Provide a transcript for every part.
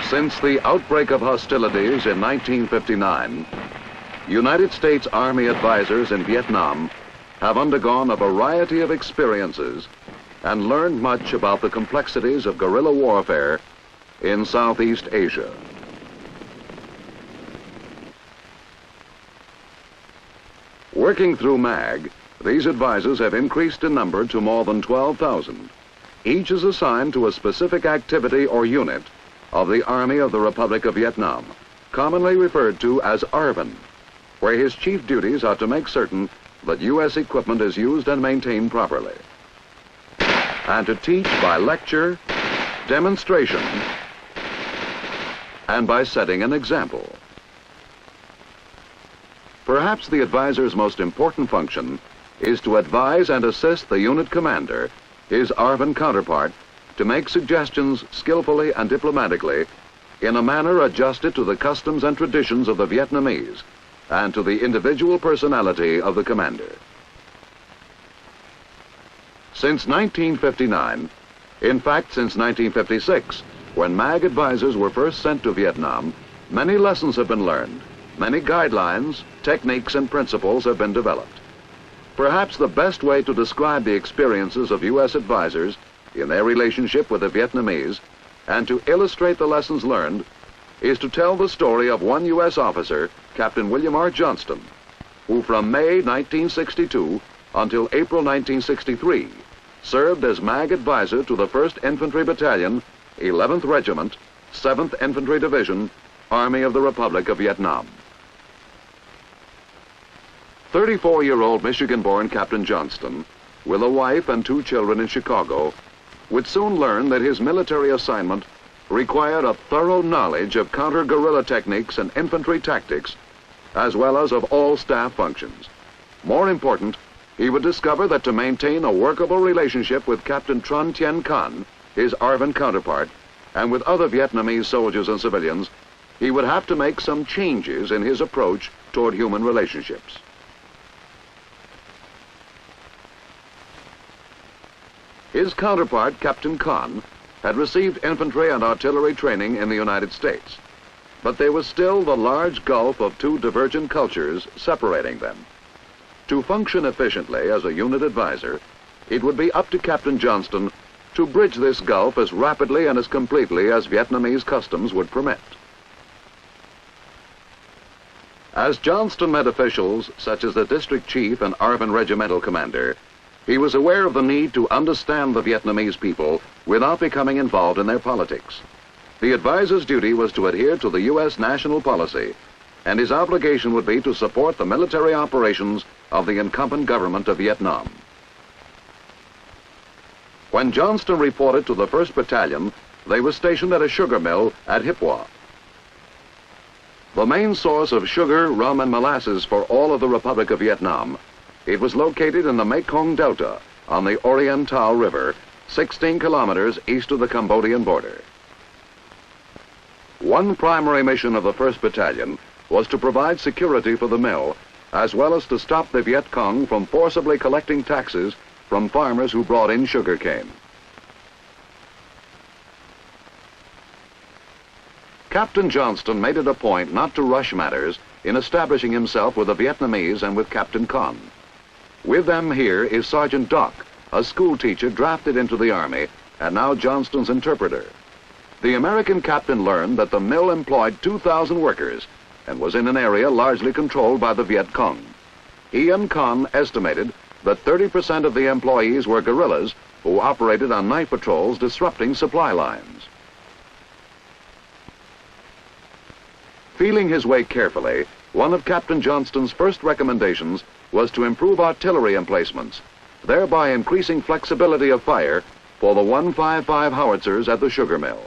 Since the outbreak of hostilities in 1959, United States Army advisors in Vietnam have undergone a variety of experiences and learned much about the complexities of guerrilla warfare in Southeast Asia. Working through MAG, these advisors have increased in number to more than 12,000. Each is assigned to a specific activity or unit of the Army of the Republic of Vietnam, commonly referred to as ARVN, where his chief duties are to make certain that U.S. equipment is used and maintained properly, and to teach by lecture, demonstration, and by setting an example. Perhaps the advisor's most important function is to advise and assist the unit commander, his ARVN counterpart, to make suggestions skillfully and diplomatically in a manner adjusted to the customs and traditions of the Vietnamese and to the individual personality of the commander. Since 1959, in fact since 1956, when MAG advisors were first sent to Vietnam, many lessons have been learned, many guidelines, techniques, and principles have been developed. Perhaps the best way to describe the experiences of U.S. advisors in their relationship with the Vietnamese and to illustrate the lessons learned is to tell the story of one U.S. officer, Captain William R. Johnston, who from May 1962 until April 1963 served as MAG advisor to the 1st Infantry Battalion, 11th Regiment, 7th Infantry Division, Army of the Republic of Vietnam. 34-year-old Michigan-born Captain Johnston, with a wife and 2 children in Chicago, would soon learn that his military assignment required a thorough knowledge of counter-guerrilla techniques and infantry tactics, as well as of all staff functions. More important, he would discover that to maintain a workable relationship with Captain Tran Tien Can, his ARVN counterpart, and with other Vietnamese soldiers and civilians, he would have to make some changes in his approach toward human relationships. His counterpart, Captain Can, had received infantry and artillery training in the United States, but there was still the large gulf of 2 divergent cultures separating them. To function efficiently as a unit advisor, it would be up to Captain Johnston to bridge this gulf as rapidly and as completely as Vietnamese customs would permit. As Johnston met officials such as the district chief and ARVN regimental commander, he was aware of the need to understand the Vietnamese people without becoming involved in their politics. The advisor's duty was to adhere to the U.S. national policy, and his obligation would be to support the military operations of the incumbent government of Vietnam. When Johnston reported to the 1st Battalion, they were stationed at a sugar mill at Hiệp Hòa. The main source of sugar, rum, and molasses for all of the Republic of Vietnam, it was located in the Mekong Delta on the Oriental River, 16 kilometers east of the Cambodian border. One primary mission of the 1st Battalion was to provide security for the mill, as well as to stop the Viet Cong from forcibly collecting taxes from farmers who brought in sugarcane. Captain Johnston made it a point not to rush matters in establishing himself with the Vietnamese and with Captain Can. With them here is Sergeant Doc, a school teacher drafted into the Army and now Johnston's interpreter. The American captain learned that the mill employed 2,000 workers and was in an area largely controlled by the Viet Cong. He and Can estimated that 30% of the employees were guerrillas who operated on night patrols disrupting supply lines. Feeling his way carefully, one of Captain Johnston's first recommendations was to improve artillery emplacements, thereby increasing flexibility of fire for the 155 howitzers at the sugar mill.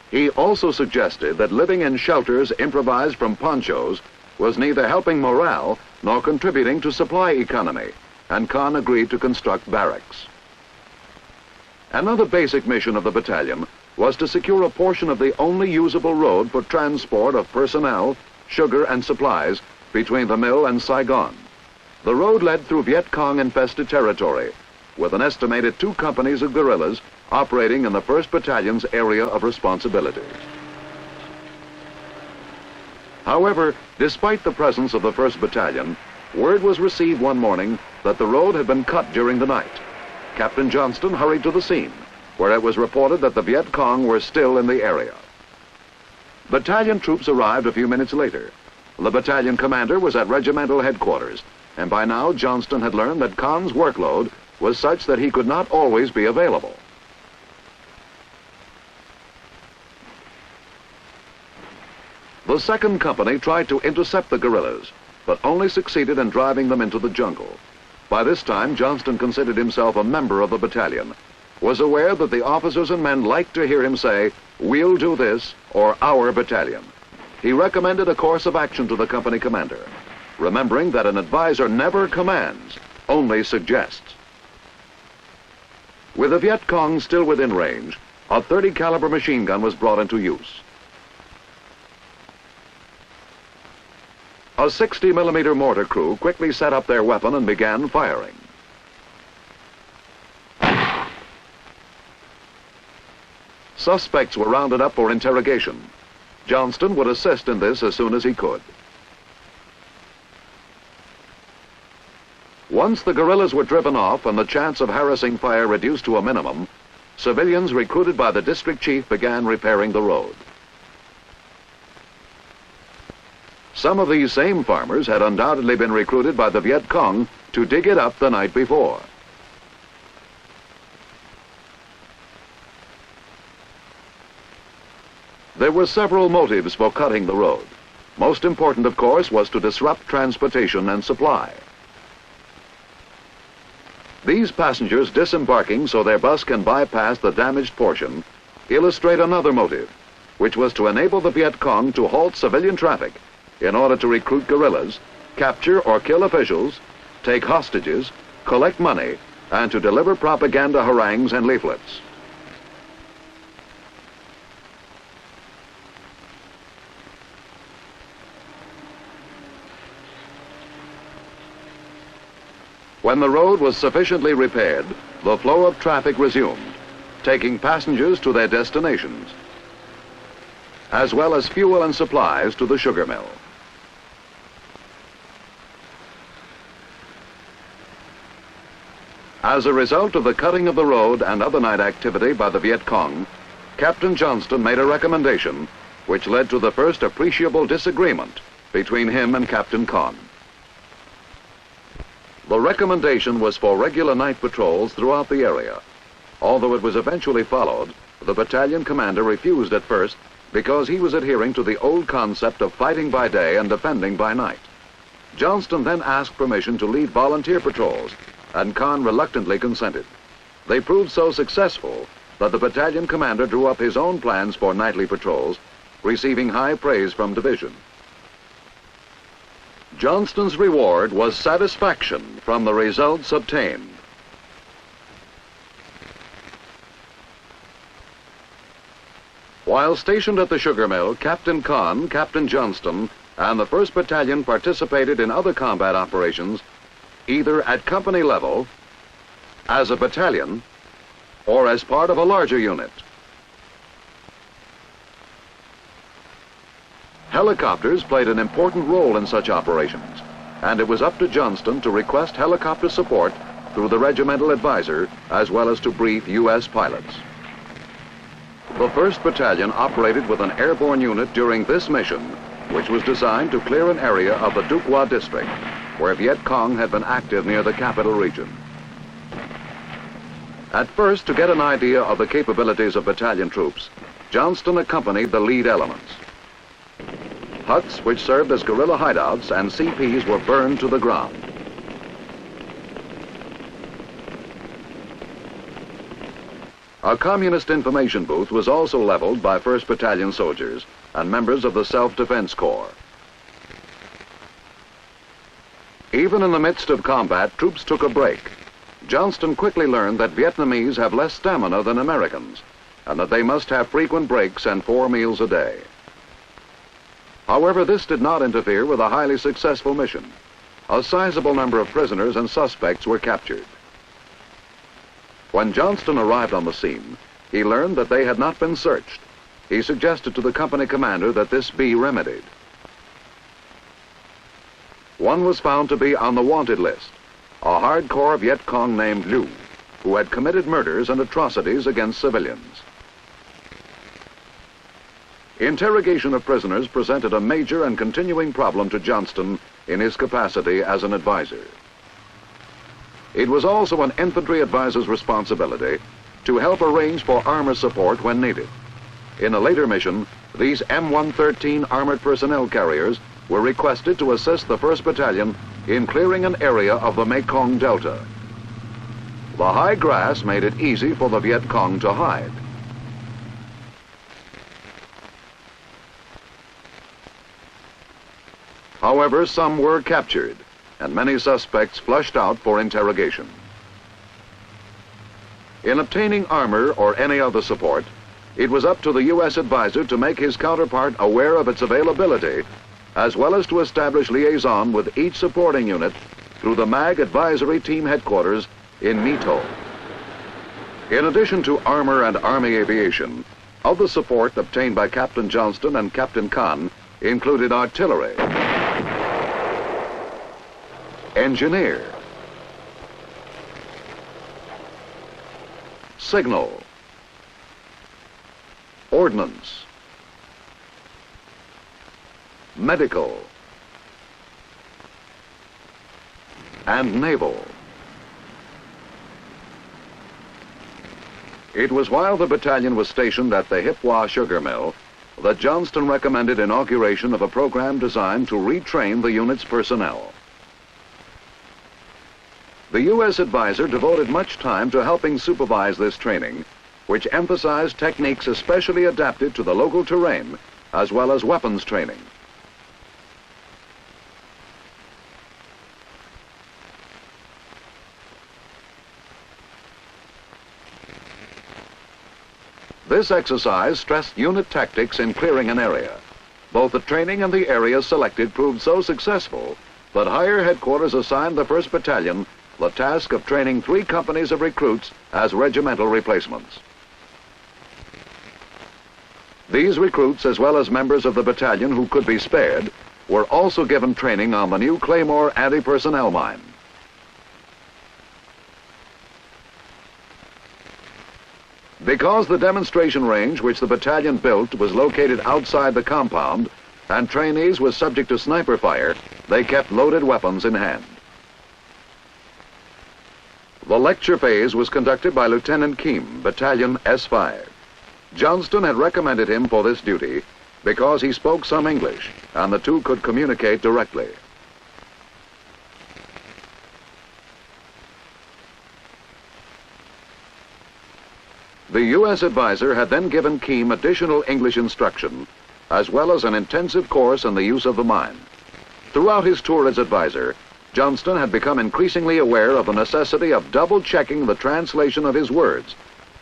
He also suggested that living in shelters improvised from ponchos was neither helping morale nor contributing to supply economy, and Can agreed to construct barracks. Another basic mission of the battalion was to secure a portion of the only usable road for transport of personnel, sugar, and supplies between the mill and Saigon. The road led through Viet Cong-infested territory, with an estimated 2 companies of guerrillas operating in the 1st Battalion's area of responsibility. However, despite the presence of the 1st Battalion, word was received one morning that the road had been cut during the night. Captain Johnston hurried to the scene, where it was reported that the Viet Cong were still in the area. Battalion troops arrived a few minutes later. The battalion commander was at regimental headquarters, and by now Johnston had learned that Con's workload was such that he could not always be available. The 2nd Company tried to intercept the guerrillas, but only succeeded in driving them into the jungle. By this time, Johnston considered himself a member of the battalion, was aware that the officers and men liked to hear him say, "We'll do this," or "our battalion." He recommended a course of action to the company commander, remembering that an advisor never commands, only suggests. With the Viet Cong still within range, a .30 caliber machine gun was brought into use. A 60mm mortar crew quickly set up their weapon and began firing. Suspects were rounded up for interrogation. Johnston would assist in this as soon as he could. Once the guerrillas were driven off and the chance of harassing fire reduced to a minimum, civilians recruited by the district chief began repairing the road. Some of these same farmers had undoubtedly been recruited by the Viet Cong to dig it up the night before. There were several motives for cutting the road. Most important, of course, was to disrupt transportation and supply. These passengers disembarking so their bus can bypass the damaged portion illustrate another motive, which was to enable the Viet Cong to halt civilian traffic in order to recruit guerrillas, capture or kill officials, take hostages, collect money, and to deliver propaganda harangues and leaflets. When the road was sufficiently repaired, the flow of traffic resumed, taking passengers to their destinations, as well as fuel and supplies to the sugar mill. As a result of the cutting of the road and other night activity by the Viet Cong, Captain Johnston made a recommendation which led to the first appreciable disagreement between him and Captain Con. The recommendation was for regular night patrols throughout the area. Although it was eventually followed, the battalion commander refused at first because he was adhering to the old concept of fighting by day and defending by night. Johnston then asked permission to lead volunteer patrols, and Con reluctantly consented. They proved so successful that the battalion commander drew up his own plans for nightly patrols, receiving high praise from division. Johnston's reward was satisfaction from the results obtained. While stationed at the sugar mill, Captain Con, Captain Johnston, and the 1st Battalion participated in other combat operations, either at company level, as a battalion, or as part of a larger unit. Helicopters played an important role in such operations, and it was up to Johnston to request helicopter support through the regimental advisor, as well as to brief U.S. pilots. The 1st Battalion operated with an airborne unit during this mission, which was designed to clear an area of the Duc Hoa district, where Viet Cong had been active near the capital region. At first, to get an idea of the capabilities of battalion troops, Johnston accompanied the lead elements. Huts which served as guerrilla hideouts and CPs were burned to the ground. A communist information booth was also leveled by 1st Battalion soldiers and members of the Self-Defense Corps. Even in the midst of combat, troops took a break. Johnston quickly learned that Vietnamese have less stamina than Americans, and that they must have frequent breaks and 4 meals a day. However, this did not interfere with a highly successful mission. A sizable number of prisoners and suspects were captured. When Johnston arrived on the scene, he learned that they had not been searched. He suggested to the company commander that this be remedied. One was found to be on the wanted list, a hardcore Viet Cong named Liu, who had committed murders and atrocities against civilians. Interrogation of prisoners presented a major and continuing problem to Johnston in his capacity as an advisor. It was also an infantry advisor's responsibility to help arrange for armor support when needed. In a later mission, these M113 armored personnel carriers were requested to assist the 1st Battalion in clearing an area of the Mekong Delta. The high grass made it easy for the Viet Cong to hide. However, some were captured, and many suspects flushed out for interrogation. In obtaining armor or any other support, it was up to the U.S. advisor to make his counterpart aware of its availability, as well as to establish liaison with each supporting unit through the MAG Advisory Team Headquarters in Mito. In addition to armor and Army aviation, other support obtained by Captain Johnston and Captain Khan included artillery, engineer, signal, ordnance, medical, and naval. It was while the battalion was stationed at the Hip Hua sugar mill that Johnston recommended inauguration of a program designed to retrain the unit's personnel. The U.S. advisor devoted much time to helping supervise this training, which emphasized techniques especially adapted to the local terrain, as well as weapons training. This exercise stressed unit tactics in clearing an area. Both the training and the area selected proved so successful that higher headquarters assigned the 1st Battalion the task of training 3 companies of recruits as regimental replacements. These recruits, as well as members of the battalion who could be spared, were also given training on the new Claymore anti-personnel mine. Because the demonstration range which the battalion built was located outside the compound and trainees were subject to sniper fire, they kept loaded weapons in hand. The lecture phase was conducted by Lieutenant Kim, Battalion S5. Johnston had recommended him for this duty because he spoke some English and the two could communicate directly. The U.S. advisor had then given Kim additional English instruction, as well as an intensive course in the use of the mine. Throughout his tour as advisor, Johnston had become increasingly aware of the necessity of double-checking the translation of his words,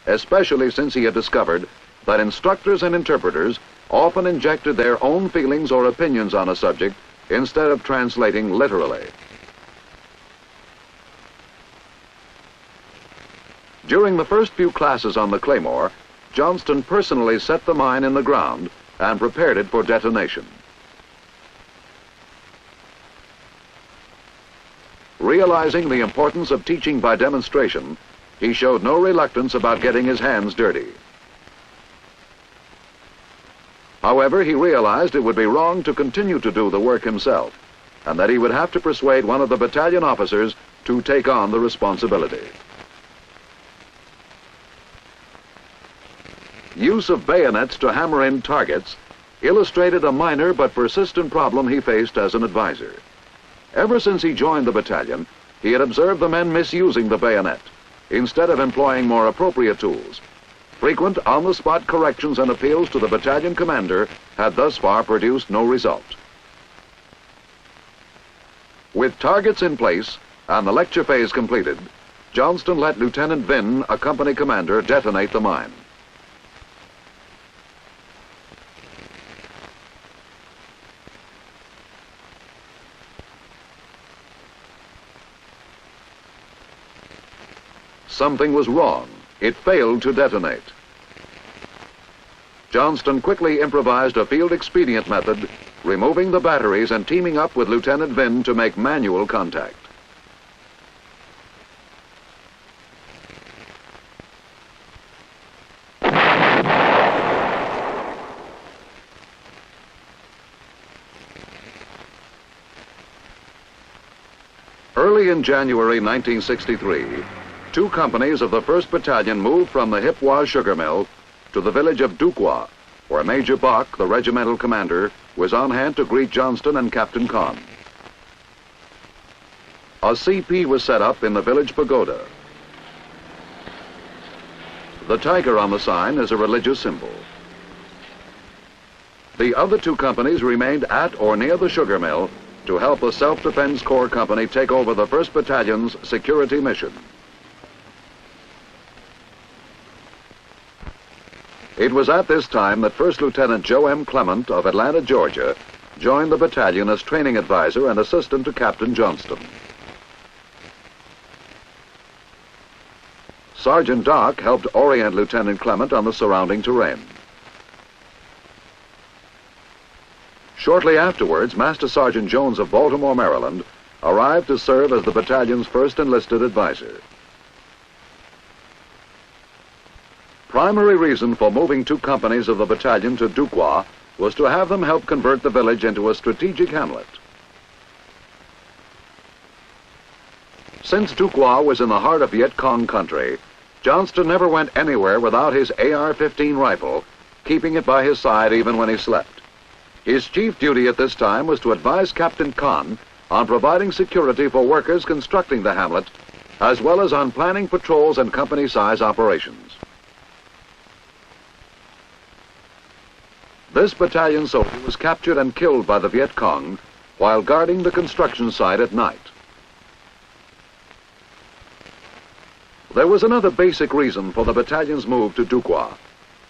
especially since he had discovered that instructors and interpreters often injected their own feelings or opinions on a subject instead of translating literally. During the first few classes on the Claymore, Johnston personally set the mine in the ground and prepared it for detonation. Realizing the importance of teaching by demonstration, he showed no reluctance about getting his hands dirty. However, he realized it would be wrong to continue to do the work himself, and that he would have to persuade one of the battalion officers to take on the responsibility. Use of bayonets to hammer in targets illustrated a minor but persistent problem he faced as an advisor. Ever since he joined the battalion, he had observed the men misusing the bayonet, instead of employing more appropriate tools. Frequent on-the-spot corrections and appeals to the battalion commander had thus far produced no result. With targets in place and the lecture phase completed, Johnston let Lieutenant Vinh, a company commander, detonate the mine. . something was wrong. It failed to detonate. Johnston quickly improvised a field expedient method, removing the batteries and teaming up with Lieutenant Vin to make manual contact. Early in January 1963, 2 companies of the 1st Battalion moved from the Hipwa sugar mill to the village of Dukwa, where Major Bach, the regimental commander, was on hand to greet Johnston and Captain Kahn. A CP was set up in the village pagoda. The tiger on the sign is a religious symbol. The other 2 companies remained at or near the sugar mill to help the Self-Defense Corps Company take over the 1st Battalion's security mission. It was at this time that First Lieutenant Joe M. Clement of Atlanta, Georgia, joined the battalion as training advisor and assistant to Captain Johnston. Sergeant Doc helped orient Lieutenant Clement on the surrounding terrain. Shortly afterwards, Master Sergeant Jones of Baltimore, Maryland, arrived to serve as the battalion's first enlisted advisor. Primary reason for moving 2 companies of the battalion to Dukwa was to have them help convert the village into a strategic hamlet. Since Dukwa was in the heart of Viet Cong country, Johnston never went anywhere without his AR-15 rifle, keeping it by his side even when he slept. His chief duty at this time was to advise Captain Kahn on providing security for workers constructing the hamlet, as well as on planning patrols and company-size operations. This battalion soldier was captured and killed by the Viet Cong while guarding the construction site at night. There was another basic reason for the battalion's move to Dukwa.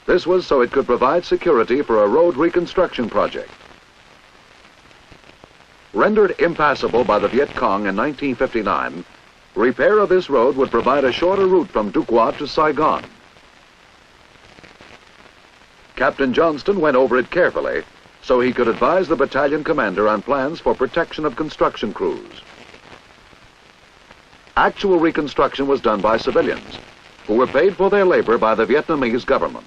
This was so it could provide security for a road reconstruction project. Rendered impassable by the Viet Cong in 1959, repair of this road would provide a shorter route from Dukwa to Saigon. Captain Johnston went over it carefully so he could advise the battalion commander on plans for protection of construction crews. Actual reconstruction was done by civilians, who were paid for their labor by the Vietnamese government.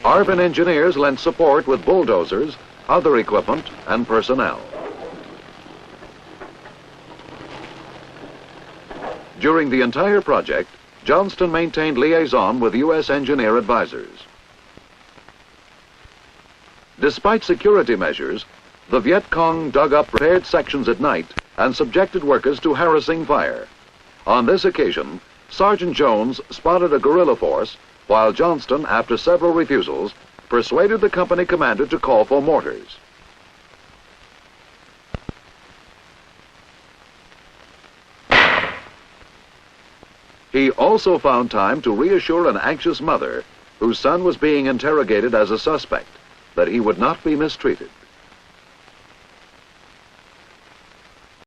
ARVN engineers lent support with bulldozers, other equipment, and personnel. During the entire project, Johnston maintained liaison with U.S. engineer advisors. Despite security measures, the Viet Cong dug up repaired sections at night and subjected workers to harassing fire. On this occasion, Sergeant Jones spotted a guerrilla force, while Johnston, after several refusals, persuaded the company commander to call for mortars. He also found time to reassure an anxious mother whose son was being interrogated as a suspect that he would not be mistreated.